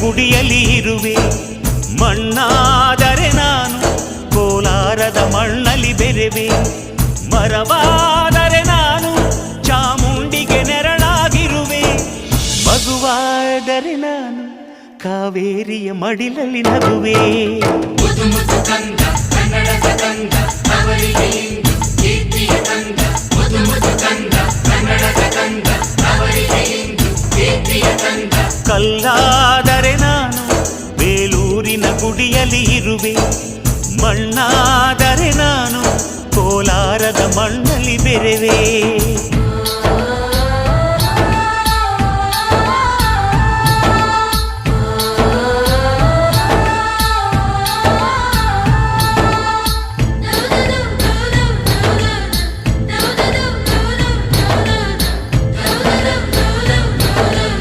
ಗುಡಿಯಲ್ಲಿ ಇರುವೆ. ಮಣ್ಣಾದರೆ ನಾನು ಕೋಲಾರದ ಮಣ್ಣಲ್ಲಿ ಬೆರೆವೆ. ಮರವಾದರೆ ನಾನು ಚಾಮುಂಡಿಗೆ ನೆರಳಾಗಿರುವೆ. ಮಗುವಾದರೆ ನಾನು ಕಾವೇರಿಯ ಮಡಿಲಲ್ಲಿ ನಗುವೆ. ಕಲ್ಲಾದರೆ ನಾನು ಬೇಲೂರಿನ ಗುಡಿಯಲ್ಲಿ ಇರುವೆ. ಮಣ್ಣಾದರೆ ನಾನು ಕೋಲಾರದ ಮಣ್ಣಲ್ಲಿ ಬೆರೆವೆ.